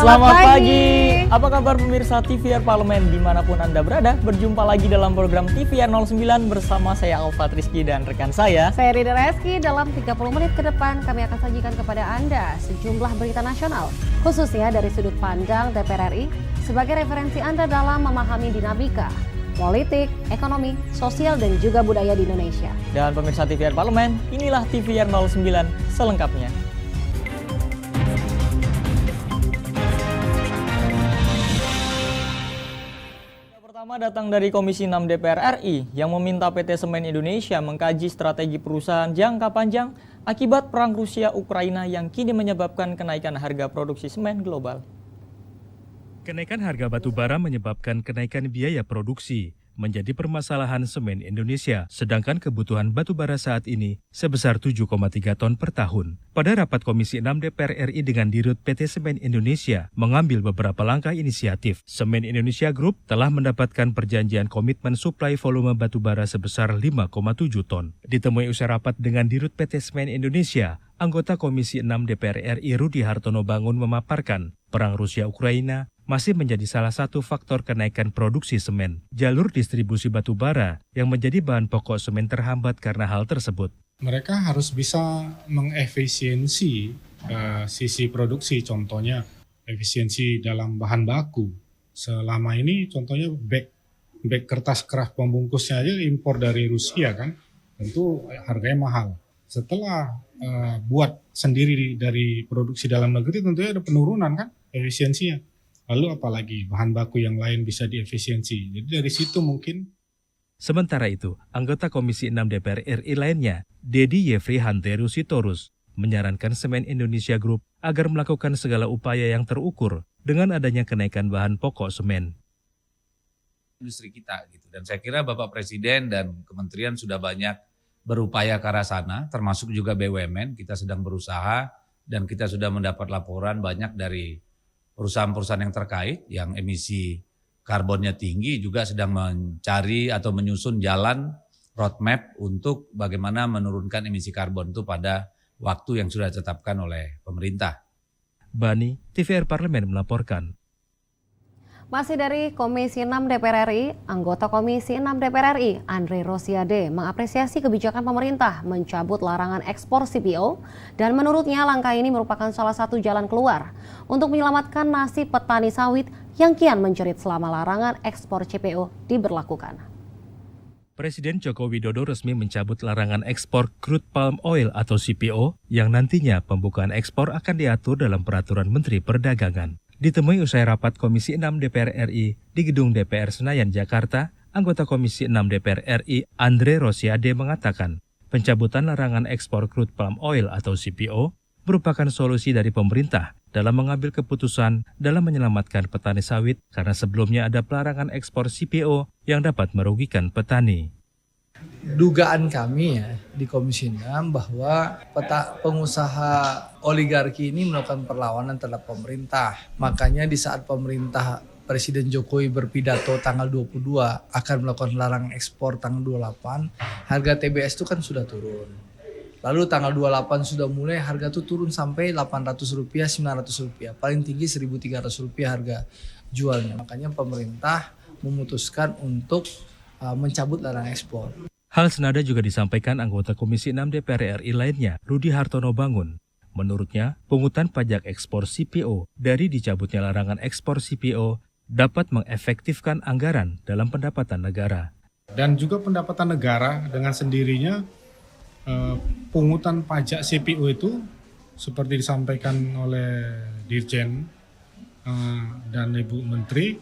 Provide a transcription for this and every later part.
Selamat pagi. Apa kabar pemirsa TVR Parlemen dimanapun Anda berada? Berjumpa lagi dalam program TVR 09 bersama saya Alfat Rizky dan rekan saya Rida Reski. Dalam 30 menit ke depan kami akan sajikan kepada Anda sejumlah berita nasional, khususnya dari sudut pandang DPR RI sebagai referensi Anda dalam memahami dinamika politik, ekonomi, sosial, dan juga budaya di Indonesia. Dan pemirsa TVR Parlemen, inilah TVR 09 selengkapnya. Pertama datang dari Komisi 6 DPR RI yang meminta PT Semen Indonesia mengkaji strategi perusahaan jangka panjang akibat perang Rusia-Ukraina yang kini menyebabkan kenaikan harga produksi semen global. Kenaikan harga batu bara menyebabkan kenaikan biaya produksi menjadi permasalahan semen Indonesia, sedangkan kebutuhan batu bara saat ini sebesar 7,3 ton per tahun. Pada rapat Komisi 6 DPR RI dengan Dirut PT Semen Indonesia mengambil beberapa langkah inisiatif. Semen Indonesia Group telah mendapatkan perjanjian komitmen suplai volume batu bara sebesar 5,7 ton. Ditemui usai rapat dengan Dirut PT Semen Indonesia, anggota Komisi 6 DPR RI Rudi Hartono Bangun memaparkan perang Rusia-Ukraina masih menjadi salah satu faktor kenaikan produksi semen. Jalur distribusi batu bara yang menjadi bahan pokok semen terhambat karena hal tersebut. Mereka harus bisa mengefisiensi sisi produksi, contohnya efisiensi dalam bahan baku. Selama ini contohnya bag kertas kraft pembungkusnya aja impor dari Rusia kan, tentu harganya mahal. Setelah buat sendiri dari produksi dalam negeri tentunya ada penurunan kan efisiensinya. Lalu apalagi bahan baku yang lain bisa diefisiensi. Jadi dari situ mungkin. Sementara itu, anggota Komisi 6 DPR RI lainnya, Dedi Yefri Hanteru Sitorus, menyarankan Semen Indonesia Group agar melakukan segala upaya yang terukur dengan adanya kenaikan bahan pokok semen. Industri kita gitu. Dan saya kira Bapak Presiden dan Kementerian sudah banyak berupaya ke arah sana, termasuk juga BUMN. Kita sedang berusaha dan kita sudah mendapat laporan banyak dari perusahaan-perusahaan yang terkait yang emisi karbonnya tinggi juga sedang mencari atau menyusun jalan roadmap untuk bagaimana menurunkan emisi karbon itu pada waktu yang sudah ditetapkan oleh pemerintah. Bani, TVR Parlemen melaporkan. Masih dari Komisi 6 DPR RI, anggota Komisi 6 DPR RI, Andre Rosiade, mengapresiasi kebijakan pemerintah mencabut larangan ekspor CPO dan menurutnya langkah ini merupakan salah satu jalan keluar untuk menyelamatkan nasib petani sawit yang kian menjerit selama larangan ekspor CPO diberlakukan. Presiden Joko Widodo resmi mencabut larangan ekspor crude palm oil atau CPO yang nantinya pembukaan ekspor akan diatur dalam Peraturan Menteri Perdagangan. Ditemui usai rapat Komisi 6 DPR RI di Gedung DPR Senayan, Jakarta, anggota Komisi 6 DPR RI Andre Rosiade mengatakan pencabutan larangan ekspor crude palm oil atau CPO merupakan solusi dari pemerintah dalam mengambil keputusan dalam menyelamatkan petani sawit karena sebelumnya ada pelarangan ekspor CPO yang dapat merugikan petani. Dugaan kami ya di Komisi 6 bahwa pengusaha oligarki ini melakukan perlawanan terhadap pemerintah. Makanya di saat pemerintah Presiden Jokowi berpidato tanggal 22 akan melakukan larangan ekspor tanggal 28, harga TBS itu kan sudah turun. Lalu tanggal 28 sudah mulai harga itu turun sampai Rp800, Rp900. Paling tinggi Rp1.300 harga jualnya. Makanya pemerintah memutuskan untuk mencabut larangan ekspor. Hal senada juga disampaikan anggota Komisi 6 DPR RI lainnya, Rudi Hartono Bangun. Menurutnya, pungutan pajak ekspor CPO dari dicabutnya larangan ekspor CPO dapat mengefektifkan anggaran dalam pendapatan negara. Dan juga pendapatan negara dengan sendirinya pungutan pajak CPO itu seperti disampaikan oleh Dirjen dan Ibu Menteri,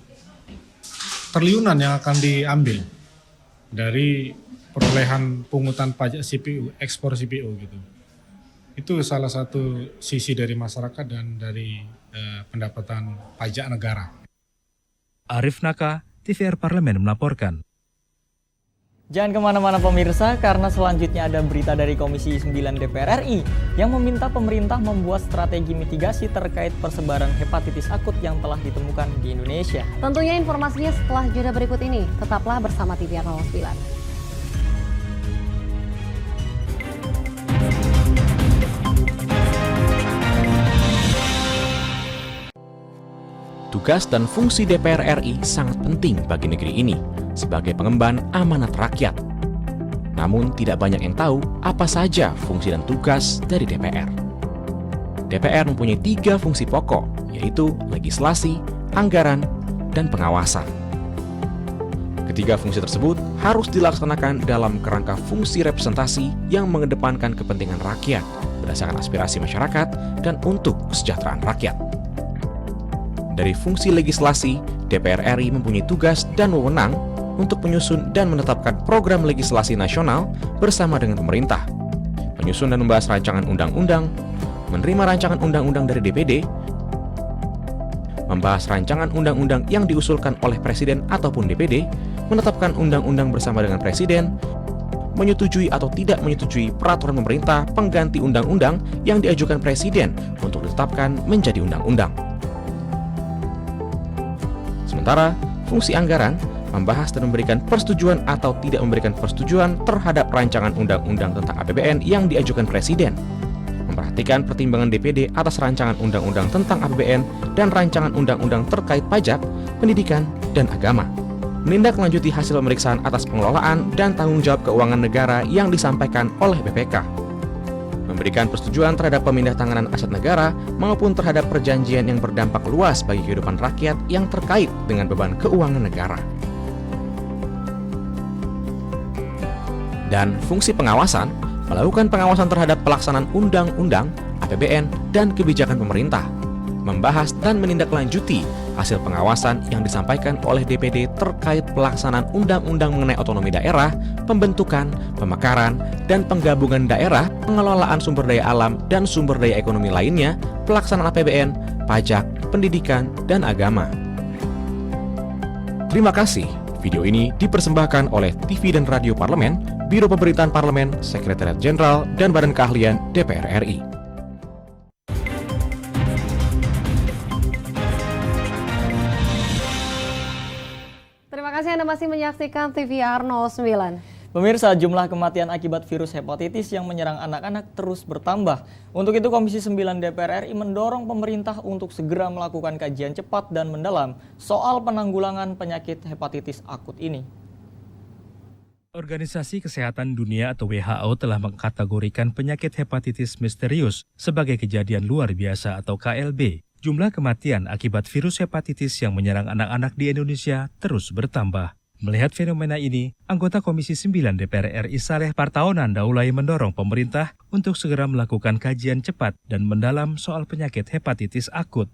triliunan yang akan diambil dari perolehan pungutan pajak CPO, ekspor CPO gitu. Itu salah satu sisi dari masyarakat dan dari pendapatan pajak negara. Arif Naka, TVR Parlemen melaporkan. Jangan kemana-mana pemirsa, karena selanjutnya ada berita dari Komisi 9 DPR RI yang meminta pemerintah membuat strategi mitigasi terkait persebaran hepatitis akut yang telah ditemukan di Indonesia. Tentunya informasinya setelah jeda berikut ini. Tetaplah bersama TVR 09. Tugas dan fungsi DPR RI sangat penting bagi negeri ini sebagai pengemban amanat rakyat. Namun tidak banyak yang tahu apa saja fungsi dan tugas dari DPR. DPR mempunyai 3 fungsi pokok, yaitu legislasi, anggaran, dan pengawasan. Ketiga fungsi tersebut harus dilaksanakan dalam kerangka fungsi representasi yang mengedepankan kepentingan rakyat berdasarkan aspirasi masyarakat dan untuk kesejahteraan rakyat. Dari fungsi legislasi, DPR RI mempunyai tugas dan wewenang untuk menyusun dan menetapkan program legislasi nasional bersama dengan pemerintah, menyusun dan membahas rancangan undang-undang, menerima rancangan undang-undang dari DPD, membahas rancangan undang-undang yang diusulkan oleh Presiden ataupun DPD, menetapkan undang-undang bersama dengan Presiden, menyetujui atau tidak menyetujui peraturan pemerintah pengganti undang-undang yang diajukan Presiden untuk ditetapkan menjadi undang-undang. Sementara, fungsi anggaran membahas dan memberikan persetujuan atau tidak memberikan persetujuan terhadap rancangan undang-undang tentang APBN yang diajukan Presiden, memperhatikan pertimbangan DPD atas rancangan undang-undang tentang APBN dan rancangan undang-undang terkait pajak, pendidikan, dan agama, menindaklanjuti hasil pemeriksaan atas pengelolaan dan tanggung jawab keuangan negara yang disampaikan oleh BPK, memberikan persetujuan terhadap pemindah tanganan aset negara maupun terhadap perjanjian yang berdampak luas bagi kehidupan rakyat yang terkait dengan beban keuangan negara. Dan fungsi pengawasan, melakukan pengawasan terhadap pelaksanaan undang-undang, APBN, dan kebijakan pemerintah, membahas dan menindaklanjuti hasil pengawasan yang disampaikan oleh DPD terkait pelaksanaan undang-undang mengenai otonomi daerah, pembentukan, pemekaran, dan penggabungan daerah, pengelolaan sumber daya alam dan sumber daya ekonomi lainnya, pelaksanaan APBN, pajak, pendidikan, dan agama. Terima kasih. Video ini dipersembahkan oleh TV dan Radio Parlemen, Biro Pemberitaan Parlemen, Sekretariat Jenderal, dan Badan Keahlian DPR RI. Terima kasih Anda masih menyaksikan TVR 09. Pemirsa, jumlah kematian akibat virus hepatitis yang menyerang anak-anak terus bertambah. Untuk itu, Komisi 9 DPR RI mendorong pemerintah untuk segera melakukan kajian cepat dan mendalam soal penanggulangan penyakit hepatitis akut ini. Organisasi Kesehatan Dunia atau WHO telah mengkategorikan penyakit hepatitis misterius sebagai kejadian luar biasa atau KLB. Jumlah kematian akibat virus hepatitis yang menyerang anak-anak di Indonesia terus bertambah. Melihat fenomena ini, anggota Komisi 9 DPR RI Saleh Partaonan Daulay mendorong pemerintah untuk segera melakukan kajian cepat dan mendalam soal penyakit hepatitis akut.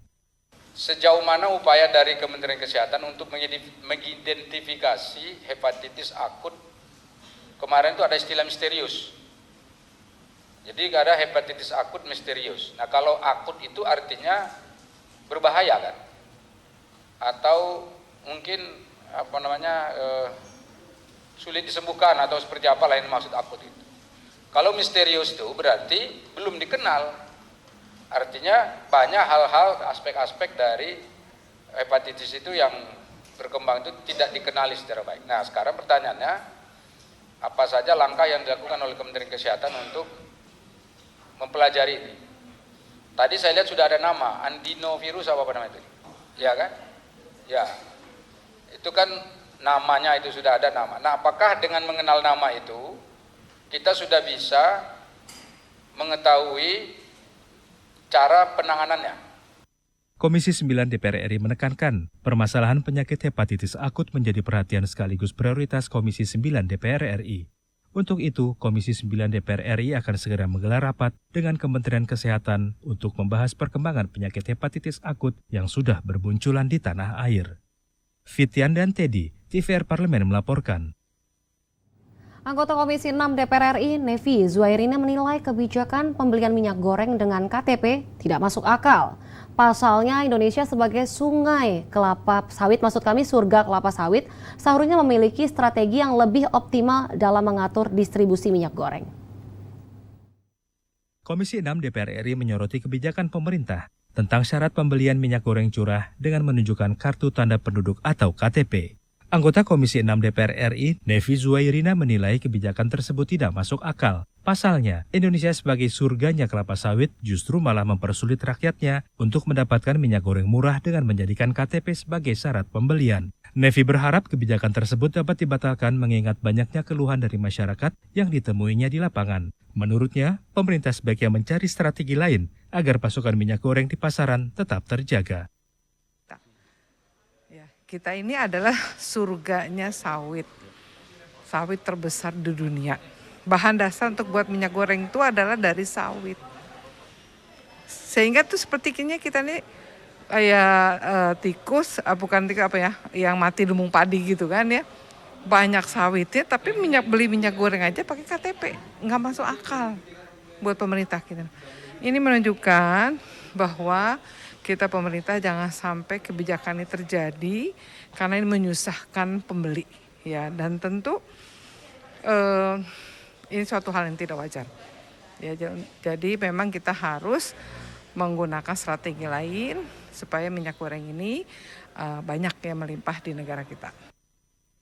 Sejauh mana upaya dari Kementerian Kesehatan untuk mengidentifikasi hepatitis akut? Kemarin itu ada istilah misterius. Jadi ada hepatitis akut misterius. Nah, kalau akut itu artinya berbahaya kan? Atau mungkin sulit disembuhkan atau seperti apa lain maksud akut itu. Kalau misterius itu berarti belum dikenal. Artinya banyak hal-hal, aspek-aspek dari hepatitis itu yang berkembang itu tidak dikenali secara baik. Nah, sekarang pertanyaannya, apa saja langkah yang dilakukan oleh Kementerian Kesehatan untuk mempelajari ini? Tadi saya lihat sudah ada nama, andinovirus apa namanya itu? Ya kan? Ya. Itu kan namanya itu sudah ada nama. Nah, apakah dengan mengenal nama itu kita sudah bisa mengetahui cara penanganannya? Komisi 9 DPR RI menekankan permasalahan penyakit hepatitis akut menjadi perhatian sekaligus prioritas Komisi 9 DPR RI. Untuk itu, Komisi 9 DPR RI akan segera menggelar rapat dengan Kementerian Kesehatan untuk membahas perkembangan penyakit hepatitis akut yang sudah bermunculan di tanah air. Fitian dan Teddy, TVR Parlemen melaporkan. Anggota Komisi 6 DPR RI, Nevi Zuairina menilai kebijakan pembelian minyak goreng dengan KTP tidak masuk akal. Pasalnya Indonesia sebagai sungai kelapa sawit, surga kelapa sawit, seharusnya memiliki strategi yang lebih optimal dalam mengatur distribusi minyak goreng. Komisi 6 DPR RI menyoroti kebijakan pemerintah tentang syarat pembelian minyak goreng curah dengan menunjukkan kartu tanda penduduk atau KTP. Anggota Komisi 6 DPR RI, Nevi Zuairina menilai kebijakan tersebut tidak masuk akal. Pasalnya, Indonesia sebagai surganya kelapa sawit justru malah mempersulit rakyatnya untuk mendapatkan minyak goreng murah dengan menjadikan KTP sebagai syarat pembelian. Nevi berharap kebijakan tersebut dapat dibatalkan mengingat banyaknya keluhan dari masyarakat yang ditemuinya di lapangan. Menurutnya, pemerintah sebaiknya mencari strategi lain agar pasokan minyak goreng di pasaran tetap terjaga. Ya, kita ini adalah surganya sawit. Sawit terbesar di dunia. Bahan dasar untuk buat minyak goreng itu adalah dari sawit. Sehingga tuh sepertinya kita nih kayak tikus, bukan tikus apa ya, yang mati lumbung padi gitu kan ya. Banyak sawitnya, tapi beli minyak goreng aja pakai KTP, nggak masuk akal buat pemerintah kita. Ini menunjukkan bahwa kita pemerintah jangan sampai kebijakan ini terjadi karena ini menyusahkan pembeli, ya. Dan tentu ini suatu hal yang tidak wajar. Ya, jadi memang kita harus menggunakan strategi lain supaya minyak goreng ini banyak yang melimpah di negara kita.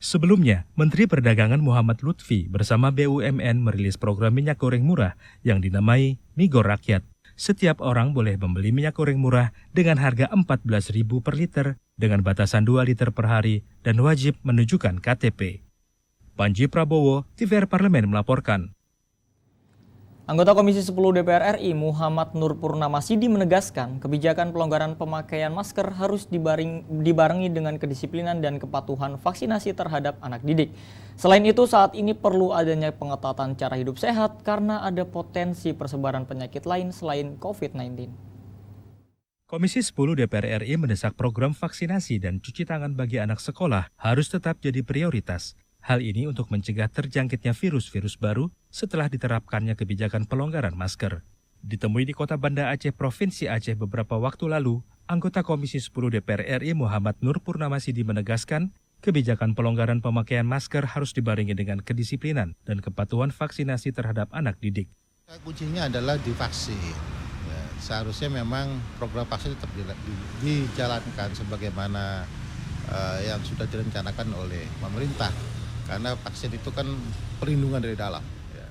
Sebelumnya, Menteri Perdagangan Muhammad Lutfi bersama BUMN merilis program minyak goreng murah yang dinamai Migo Rakyat. Setiap orang boleh membeli minyak goreng murah dengan harga Rp14.000 per liter dengan batasan 2 liter per hari dan wajib menunjukkan KTP. Panji Prabowo, TVR Parlemen melaporkan. Anggota Komisi 10 DPR RI Muhammad Nur Purnamasidi menegaskan kebijakan pelonggaran pemakaian masker harus dibarengi dengan kedisiplinan dan kepatuhan vaksinasi terhadap anak didik. Selain itu, saat ini perlu adanya pengetatan cara hidup sehat karena ada potensi persebaran penyakit lain selain COVID-19. Komisi 10 DPR RI mendesak program vaksinasi dan cuci tangan bagi anak sekolah harus tetap jadi prioritas. Hal ini untuk mencegah terjangkitnya virus-virus baru setelah diterapkannya kebijakan pelonggaran masker. Ditemui di Kota Banda Aceh, Provinsi Aceh beberapa waktu lalu, anggota Komisi 10 DPR RI Muhammad Nur Purnamasidi menegaskan kebijakan pelonggaran pemakaian masker harus dibarengi dengan kedisiplinan dan kepatuhan vaksinasi terhadap anak didik. Kuncinya adalah divaksin. Ya, seharusnya memang program vaksin tetap dijalankan sebagaimana yang sudah direncanakan oleh pemerintah. Karena vaksin itu kan perlindungan dari dalam. Ya.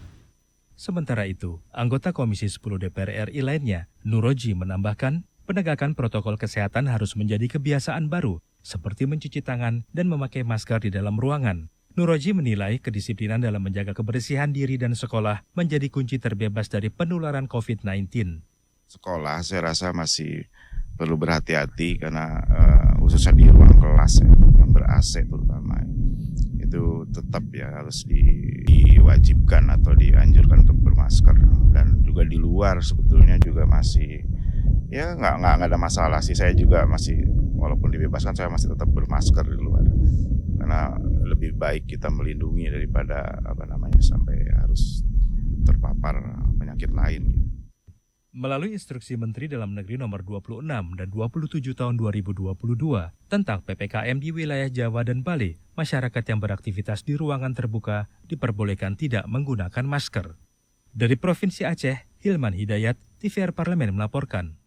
Sementara itu, anggota Komisi 10 DPR RI lainnya, Nuroji menambahkan, penegakan protokol kesehatan harus menjadi kebiasaan baru, seperti mencuci tangan dan memakai masker di dalam ruangan. Nuroji menilai kedisiplinan dalam menjaga kebersihan diri dan sekolah menjadi kunci terbebas dari penularan COVID-19. Sekolah saya rasa masih perlu berhati-hati karena khususnya di ruang kelas ya, yang ber-AC terutama. Itu tetap ya harus diwajibkan atau dianjurkan untuk bermasker, dan juga di luar sebetulnya juga masih ya nggak ada masalah sih. Saya juga masih, walaupun dibebaskan, saya masih tetap bermasker di luar karena lebih baik kita melindungi daripada sampai harus terpapar penyakit lain. Melalui instruksi Menteri Dalam Negeri nomor 26 dan 27 tahun 2022 tentang PPKM di wilayah Jawa dan Bali, masyarakat yang beraktivitas di ruangan terbuka diperbolehkan tidak menggunakan masker. Dari Provinsi Aceh, Hilman Hidayat, TVR Parlemen melaporkan.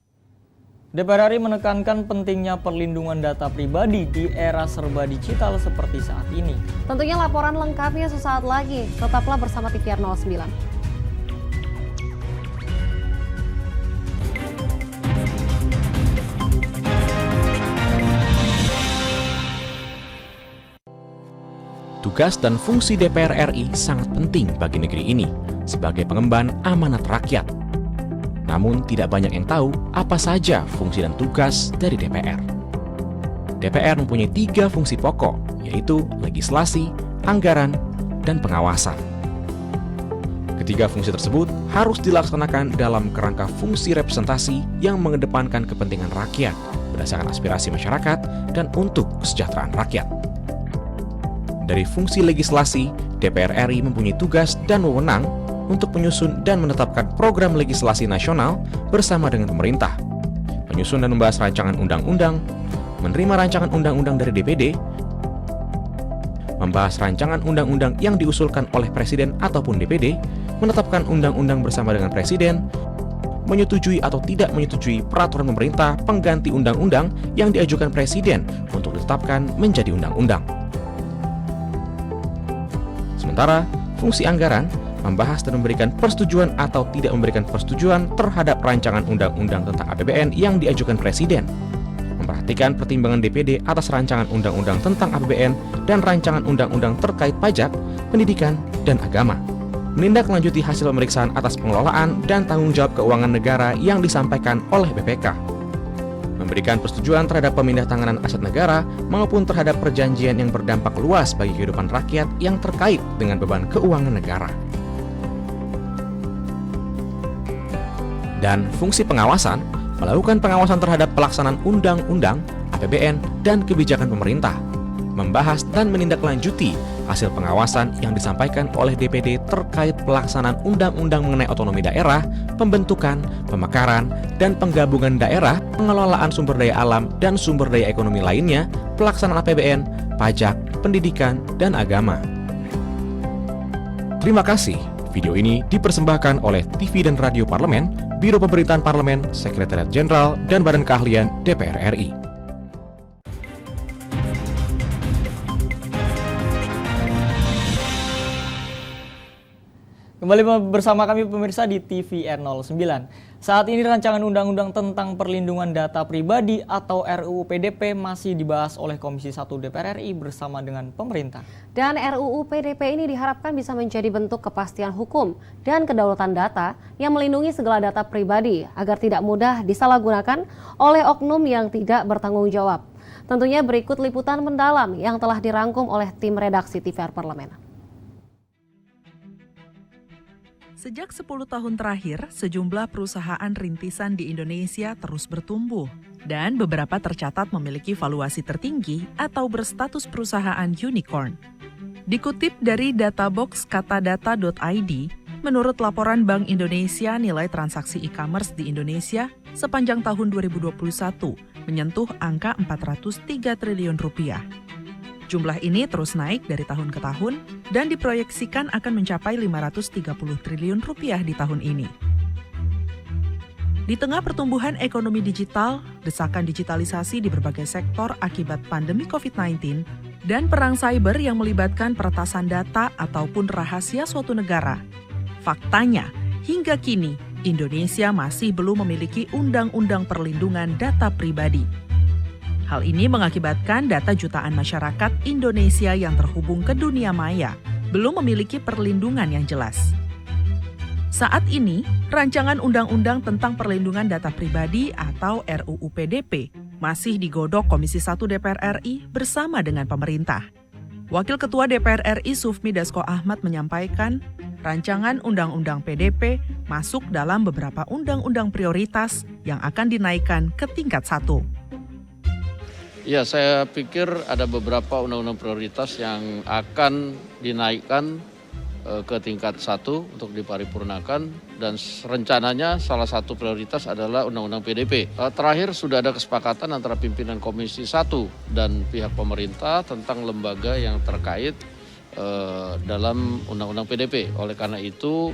DPR RI menekankan pentingnya perlindungan data pribadi di era serba digital seperti saat ini. Tentunya laporan lengkapnya sesaat lagi. Tetaplah bersama TVR 09. Tugas dan fungsi DPR RI sangat penting bagi negeri ini sebagai pengemban amanat rakyat. Namun tidak banyak yang tahu apa saja fungsi dan tugas dari DPR. DPR mempunyai 3 fungsi pokok, yaitu legislasi, anggaran, dan pengawasan. Ketiga fungsi tersebut harus dilaksanakan dalam kerangka fungsi representasi yang mengedepankan kepentingan rakyat berdasarkan aspirasi masyarakat dan untuk kesejahteraan rakyat. Dari fungsi legislasi, DPR RI mempunyai tugas dan wewenang untuk menyusun dan menetapkan program legislasi nasional bersama dengan pemerintah, menyusun dan membahas rancangan undang-undang, menerima rancangan undang-undang dari DPD, membahas rancangan undang-undang yang diusulkan oleh Presiden ataupun DPD, menetapkan undang-undang bersama dengan Presiden, menyetujui atau tidak menyetujui peraturan pemerintah pengganti undang-undang yang diajukan Presiden untuk ditetapkan menjadi undang-undang. Sementara, fungsi anggaran membahas dan memberikan persetujuan atau tidak memberikan persetujuan terhadap rancangan undang-undang tentang APBN yang diajukan Presiden, memperhatikan pertimbangan DPD atas rancangan undang-undang tentang APBN dan rancangan undang-undang terkait pajak, pendidikan, dan agama, menindaklanjuti hasil pemeriksaan atas pengelolaan dan tanggung jawab keuangan negara yang disampaikan oleh BPK, memberikan persetujuan terhadap pemindahantanganan aset negara maupun terhadap perjanjian yang berdampak luas bagi kehidupan rakyat yang terkait dengan beban keuangan negara. Dan fungsi pengawasan, melakukan pengawasan terhadap pelaksanaan undang-undang, APBN, dan kebijakan pemerintah, membahas dan menindaklanjuti hasil pengawasan yang disampaikan oleh DPD terkait pelaksanaan undang-undang mengenai otonomi daerah, pembentukan, pemekaran, dan penggabungan daerah, pengelolaan sumber daya alam dan sumber daya ekonomi lainnya, pelaksanaan APBN, pajak, pendidikan, dan agama. Terima kasih. Video ini dipersembahkan oleh TV dan Radio Parlemen, Biro Pemerintahan Parlemen, Sekretariat Jenderal, dan Badan Keahlian DPR RI. Kembali bersama kami pemirsa di TVR 09. Saat ini rancangan undang-undang tentang perlindungan data pribadi atau RUU PDP masih dibahas oleh Komisi 1 DPR RI bersama dengan pemerintah. Dan RUU PDP ini diharapkan bisa menjadi bentuk kepastian hukum dan kedaulatan data yang melindungi segala data pribadi agar tidak mudah disalahgunakan oleh oknum yang tidak bertanggung jawab. Tentunya berikut liputan mendalam yang telah dirangkum oleh tim redaksi TVR Parlemen. Sejak 10 tahun terakhir, sejumlah perusahaan rintisan di Indonesia terus bertumbuh dan beberapa tercatat memiliki valuasi tertinggi atau berstatus perusahaan unicorn. Dikutip dari databox katadata.id, menurut laporan Bank Indonesia, nilai transaksi e-commerce di Indonesia sepanjang tahun 2021 menyentuh angka 403 triliun rupiah. Jumlah ini terus naik dari tahun ke tahun dan diproyeksikan akan mencapai 530 triliun rupiah di tahun ini. Di tengah pertumbuhan ekonomi digital, desakan digitalisasi di berbagai sektor akibat pandemi COVID-19, dan perang cyber yang melibatkan peretasan data ataupun rahasia suatu negara, faktanya hingga kini Indonesia masih belum memiliki undang-undang perlindungan data pribadi. Hal ini mengakibatkan data jutaan masyarakat Indonesia yang terhubung ke dunia maya belum memiliki perlindungan yang jelas. Saat ini, rancangan undang-undang tentang perlindungan data pribadi atau RUU PDP masih digodok Komisi 1 DPR RI bersama dengan pemerintah. Wakil Ketua DPR RI Sufmi Dasko Ahmad menyampaikan, rancangan undang-undang PDP masuk dalam beberapa undang-undang prioritas yang akan dinaikkan ke tingkat 1. Ya, saya pikir ada beberapa undang-undang prioritas yang akan dinaikkan ke tingkat 1 untuk diparipurnakan, dan rencananya salah satu prioritas adalah undang-undang PDP. Terakhir sudah ada kesepakatan antara pimpinan Komisi 1 dan pihak pemerintah tentang lembaga yang terkait dalam undang-undang PDP. Oleh karena itu,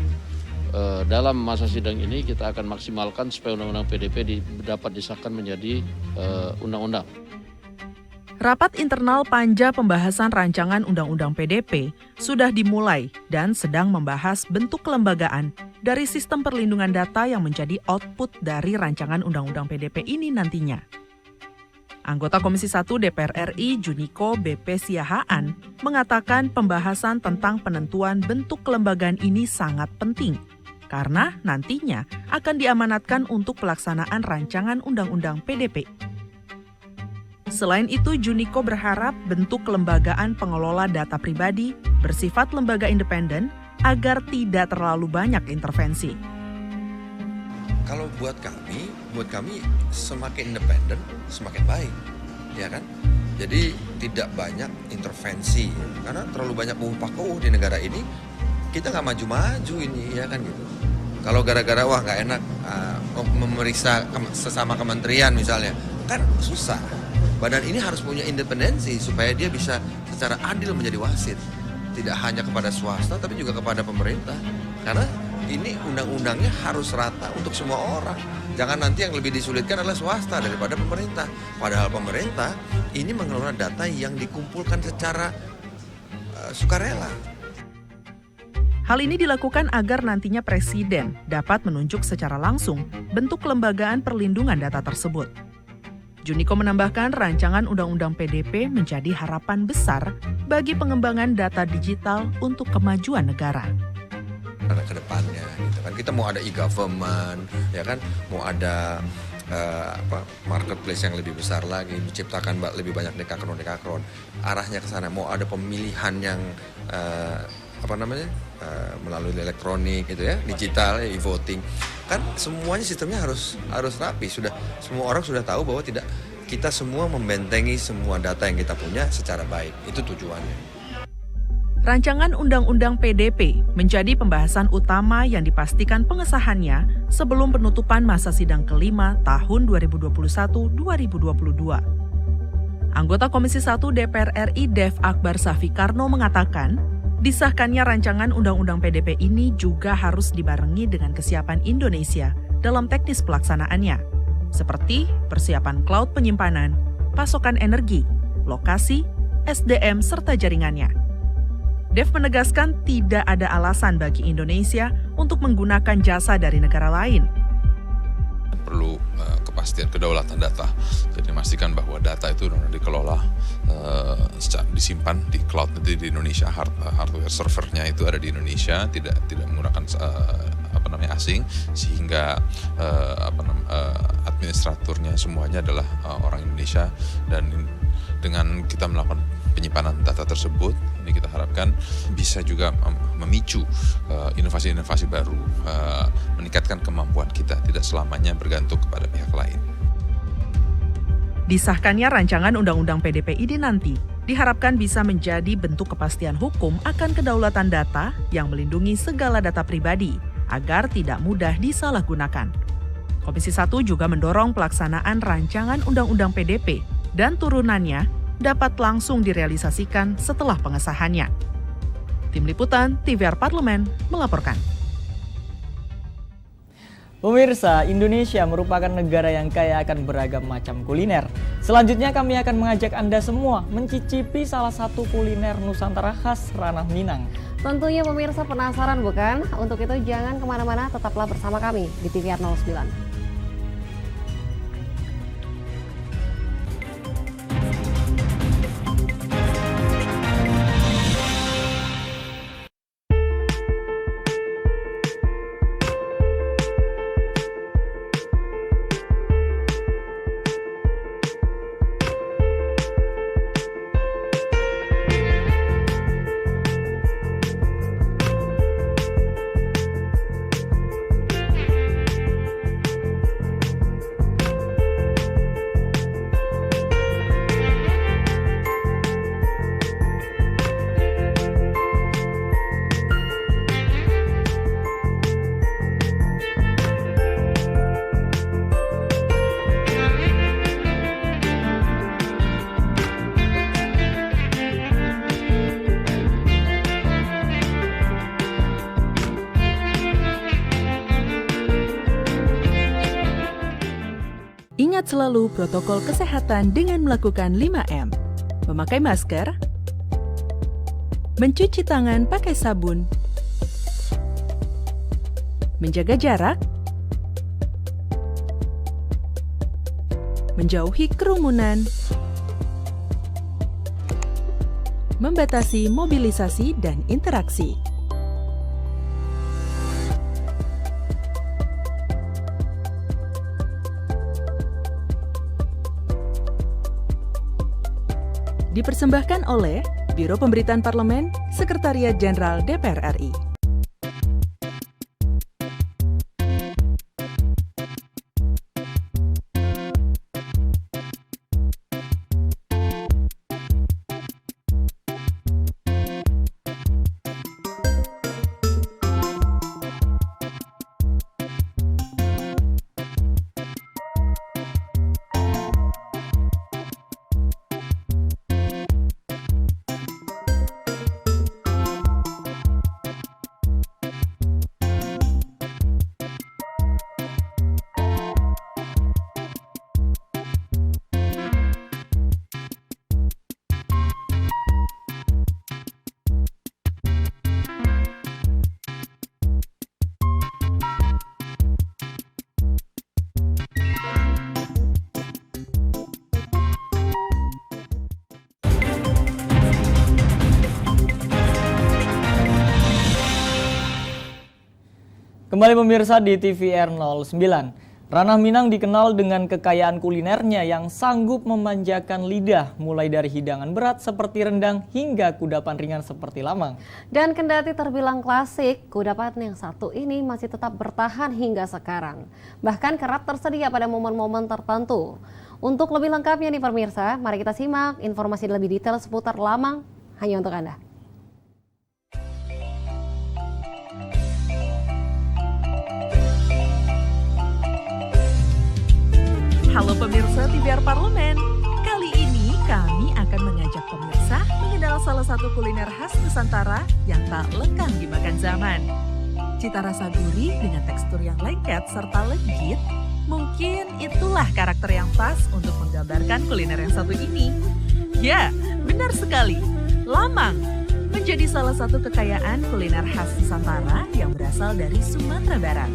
dalam masa sidang ini kita akan maksimalkan supaya undang-undang PDP dapat disahkan menjadi undang-undang. Rapat internal panja pembahasan rancangan Undang-Undang PDP sudah dimulai dan sedang membahas bentuk kelembagaan dari sistem perlindungan data yang menjadi output dari rancangan Undang-Undang PDP ini nantinya. Anggota Komisi 1 DPR RI Juniko BP Siahaan mengatakan pembahasan tentang penentuan bentuk kelembagaan ini sangat penting karena nantinya akan diamanatkan untuk pelaksanaan rancangan Undang-Undang PDP. Selain itu, Juniko berharap bentuk kelembagaan pengelola data pribadi bersifat lembaga independen agar tidak terlalu banyak intervensi. Kalau buat kami semakin independen, semakin baik, ya kan? Jadi tidak banyak intervensi, karena terlalu banyak pakuh di negara ini, kita nggak maju-maju ini, ya kan gitu. Kalau gara-gara wah nggak enak memeriksa sesama kementerian misalnya, kan susah. Badan ini harus punya independensi supaya dia bisa secara adil menjadi wasit. Tidak hanya kepada swasta tapi juga kepada pemerintah. Karena ini undang-undangnya harus rata untuk semua orang. Jangan nanti yang lebih disulitkan adalah swasta daripada pemerintah. Padahal pemerintah ini mengelola data yang dikumpulkan secara sukarela. Hal ini dilakukan agar nantinya Presiden dapat menunjuk secara langsung bentuk kelembagaan perlindungan data tersebut. Juniko menambahkan rancangan Undang-Undang PDP menjadi harapan besar bagi pengembangan data digital untuk kemajuan negara. Ke depannya, gitu kan kita mau ada e-government, ya kan, mau ada marketplace yang lebih besar lagi, menciptakan lebih banyak dekakron. Arahnya ke sana, mau ada pemilihan yang melalui elektronik gitu ya, digital, e-voting. Kan semuanya sistemnya harus rapi. Semua orang sudah tahu bahwa kita semua membentengi semua data yang kita punya secara baik. Itu tujuannya. Rancangan Undang-Undang PDP menjadi pembahasan utama yang dipastikan pengesahannya sebelum penutupan masa sidang kelima tahun 2021-2022. Anggota Komisi 1 DPR RI Dev Akbar Safikarno mengatakan, disahkannya rancangan Undang-Undang PDP ini juga harus dibarengi dengan kesiapan Indonesia dalam teknis pelaksanaannya, seperti persiapan cloud penyimpanan, pasokan energi, lokasi, SDM, serta jaringannya. Dev menegaskan tidak ada alasan bagi Indonesia untuk menggunakan jasa dari negara lain. Perlu kepastian kedaulatan data. Jadi memastikan bahwa data itu dikelola, disimpan di cloud nanti di Indonesia, hardware servernya itu ada di Indonesia, tidak menggunakan asing, sehingga administraturnya semuanya adalah orang Indonesia, dan dengan kita melakukan penyimpanan data tersebut, ini kita harapkan bisa juga memicu inovasi-inovasi baru, meningkatkan kemampuan kita, tidak selamanya bergantung kepada pihak lain. Disahkannya rancangan Undang-Undang PDP ini nanti diharapkan bisa menjadi bentuk kepastian hukum akan kedaulatan data yang melindungi segala data pribadi agar tidak mudah disalahgunakan. Komisi 1 juga mendorong pelaksanaan rancangan Undang-Undang PDP dan turunannya dapat langsung direalisasikan setelah pengesahannya. Tim Liputan TVR Parlemen melaporkan. Pemirsa, Indonesia merupakan negara yang kaya akan beragam macam kuliner. Selanjutnya kami akan mengajak Anda semua mencicipi salah satu kuliner Nusantara khas ranah Minang. Tentunya pemirsa penasaran bukan? Untuk itu jangan kemana-mana, tetaplah bersama kami di TVR 09. Ingat selalu protokol kesehatan dengan melakukan 5M. Memakai masker, mencuci tangan pakai sabun, menjaga jarak, menjauhi kerumunan, membatasi mobilisasi dan interaksi. Dipersembahkan oleh Biro Pemberitaan Parlemen, Sekretariat Jenderal DPR RI. Kembali pemirsa di TVR 09. Ranah Minang dikenal dengan kekayaan kulinernya yang sanggup memanjakan lidah, mulai dari hidangan berat seperti rendang hingga kudapan ringan seperti lamang. Dan kendati terbilang klasik, kudapan yang satu ini masih tetap bertahan hingga sekarang. Bahkan kerap tersedia pada momen-momen tertentu. Untuk lebih lengkapnya nih pemirsa, mari kita simak informasi lebih detail seputar lamang hanya untuk Anda. Halo pemirsa TVR Parlemen, kali ini kami akan mengajak pemirsa mengenal salah satu kuliner khas Nusantara yang tak lekang dimakan zaman. Cita rasa gurih dengan tekstur yang lengket serta legit, mungkin itulah karakter yang pas untuk menggambarkan kuliner yang satu ini. Ya, benar sekali, lamang menjadi salah satu kekayaan kuliner khas Nusantara yang berasal dari Sumatera Barat.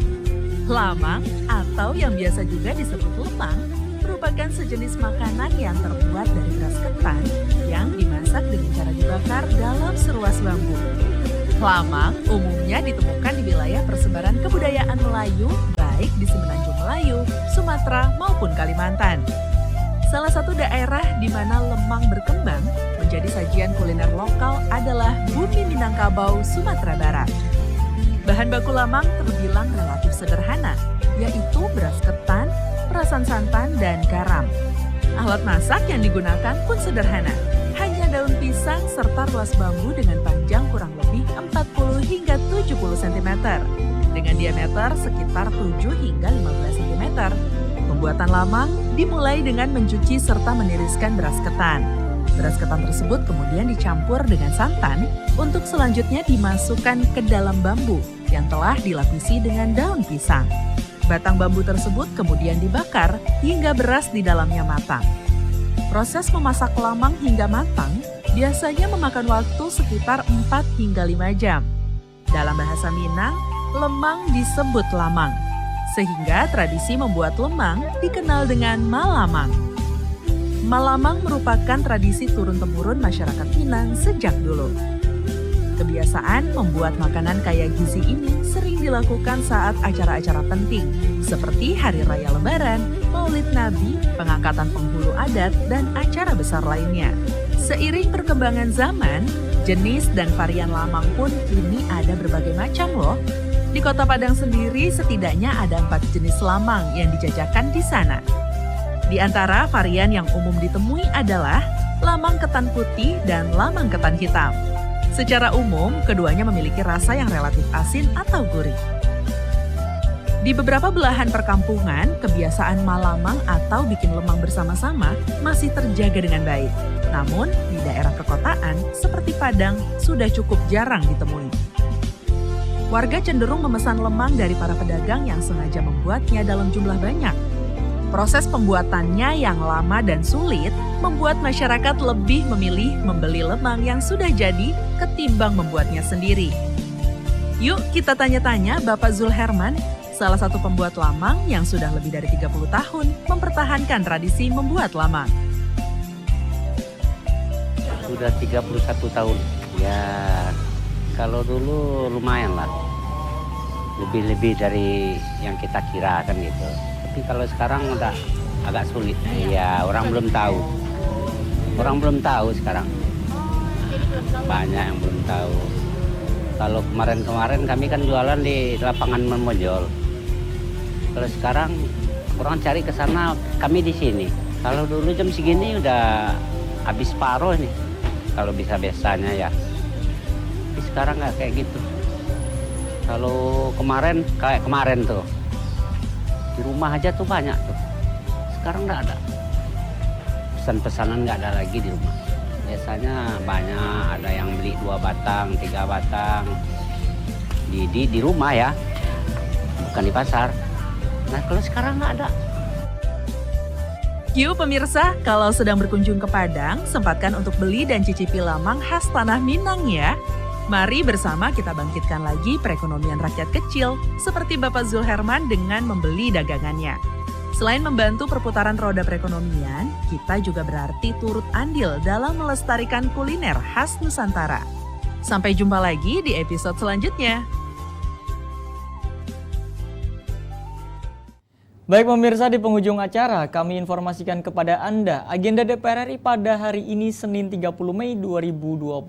Lamang atau yang biasa juga disebut lemang merupakan sejenis makanan yang terbuat dari beras ketan yang dimasak dengan cara dibakar dalam seruas bambu. Lamang umumnya ditemukan di wilayah persebaran kebudayaan Melayu baik di Semenanjung Melayu, Sumatera maupun Kalimantan. Salah satu daerah di mana lemang berkembang menjadi sajian kuliner lokal adalah Bumi Minangkabau, Sumatera Barat. Bahan baku lamang terbilang relatif sederhana, yaitu beras ketan, perasan santan, dan garam. Alat masak yang digunakan pun sederhana, hanya daun pisang serta ruas bambu dengan panjang kurang lebih 40 hingga 70 cm, dengan diameter sekitar 7 hingga 15 cm. Pembuatan lamang dimulai dengan mencuci serta meniriskan beras ketan. Beras ketan tersebut kemudian dicampur dengan santan untuk selanjutnya dimasukkan ke dalam bambu yang telah dilapisi dengan daun pisang. Batang bambu tersebut kemudian dibakar hingga beras di dalamnya matang. Proses memasak lamang hingga matang biasanya memakan waktu sekitar 4 hingga 5 jam. Dalam bahasa Minang, lemang disebut lamang, sehingga tradisi membuat lemang dikenal dengan malamang. Malamang merupakan tradisi turun-temurun masyarakat Minang sejak dulu. Kebiasaan membuat makanan kaya gizi ini sering dilakukan saat acara-acara penting, seperti Hari Raya Lebaran, Maulid Nabi, pengangkatan penghulu adat, dan acara besar lainnya. Seiring perkembangan zaman, jenis dan varian lamang pun kini ada berbagai macam loh. Di Kota Padang sendiri setidaknya ada 4 jenis lamang yang dijajakan di sana. Di antara varian yang umum ditemui adalah lamang ketan putih dan lamang ketan hitam. Secara umum, keduanya memiliki rasa yang relatif asin atau gurih. Di beberapa belahan perkampungan, kebiasaan malamang atau bikin lemang bersama-sama masih terjaga dengan baik. Namun, di daerah perkotaan seperti Padang sudah cukup jarang ditemui. Warga cenderung memesan lemang dari para pedagang yang sengaja membuatnya dalam jumlah banyak. Proses pembuatannya yang lama dan sulit membuat masyarakat lebih memilih membeli lemang yang sudah jadi ketimbang membuatnya sendiri. Yuk kita tanya-tanya Bapak Zulherman, salah satu pembuat lamang yang sudah lebih dari 30 tahun mempertahankan tradisi membuat lamang. Sudah 31 tahun. Ya, kalau dulu lumayan lah. Lebih-lebih dari yang kita kira kan gitu. Tapi kalau sekarang udah agak sulit. Ya, orang belum tahu. Orang belum tahu sekarang. Banyak yang belum tahu. Kalau kemarin-kemarin kami kan jualan di lapangan Memojol. Kalau sekarang orang cari ke sana, kami di sini. Kalau dulu jam segini udah habis paruh nih. Kalau bisa biasanya ya. Tapi sekarang nggak kayak gitu. Kalau kemarin kayak kemarin tuh. Di rumah aja tuh banyak tuh. Sekarang nggak ada. Pesan-pesanan nggak ada lagi di rumah. Biasanya banyak, ada yang beli 2 batang, 3 batang. Di rumah ya, bukan di pasar. Nah kalau sekarang nggak ada. Yuk pemirsa, kalau sedang berkunjung ke Padang, sempatkan untuk beli dan cicipi lamang khas tanah Minang ya. Mari bersama kita bangkitkan lagi perekonomian rakyat kecil seperti Bapak Zulherman dengan membeli dagangannya. Selain membantu perputaran roda perekonomian, kita juga berarti turut andil dalam melestarikan kuliner khas Nusantara. Sampai jumpa lagi di episode selanjutnya. Baik pemirsa, di penghujung acara kami informasikan kepada Anda agenda DPR RI pada hari ini Senin 30 Mei 2022.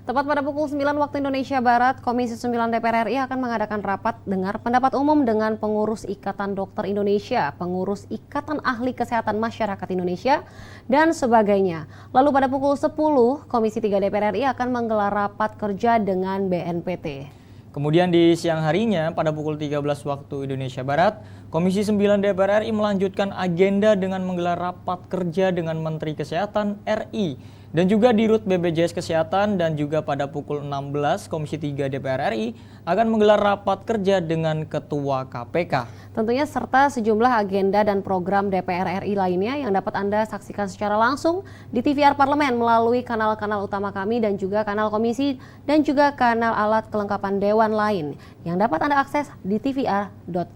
Tepat pada pukul 9 waktu Indonesia Barat, Komisi 9 DPR RI akan mengadakan rapat dengar pendapat umum dengan pengurus Ikatan Dokter Indonesia, pengurus Ikatan Ahli Kesehatan Masyarakat Indonesia, dan sebagainya. Lalu pada pukul 10, Komisi 3 DPR RI akan menggelar rapat kerja dengan BNPT. Kemudian di siang harinya pada pukul 13 waktu Indonesia Barat, Komisi 9 DPR RI melanjutkan agenda dengan menggelar rapat kerja dengan Menteri Kesehatan RI dan juga Dirut BPJS Kesehatan, dan juga pada pukul 16 Komisi 3 DPR RI akan menggelar rapat kerja dengan Ketua KPK. Tentunya serta sejumlah agenda dan program DPR RI lainnya yang dapat Anda saksikan secara langsung di TVR Parlemen melalui kanal-kanal utama kami dan juga kanal komisi dan juga kanal alat kelengkapan dewan lain yang dapat Anda akses di tvr.dpr.go.id.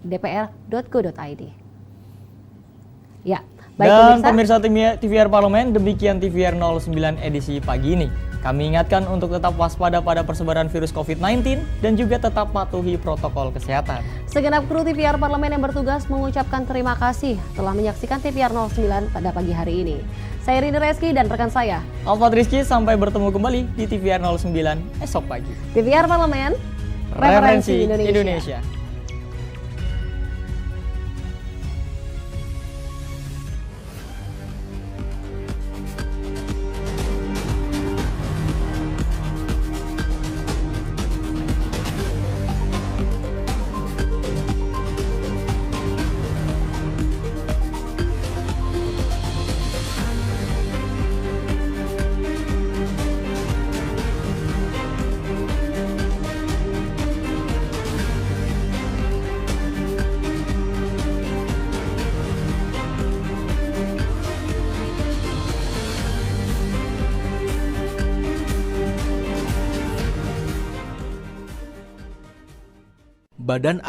Ya, baik dan pemirsa TVR Parlemen, demikian TVR 09 edisi pagi ini. Kami ingatkan untuk tetap waspada pada persebaran virus COVID-19 dan juga tetap patuhi protokol kesehatan. Segenap kru TVR Parlemen yang bertugas mengucapkan terima kasih telah menyaksikan TVR 09 pada pagi hari ini. Saya Rini Reski dan rekan saya Alfat Rizky, sampai bertemu kembali di TVR 09 esok pagi. TVR Parlemen, referensi Indonesia. Badan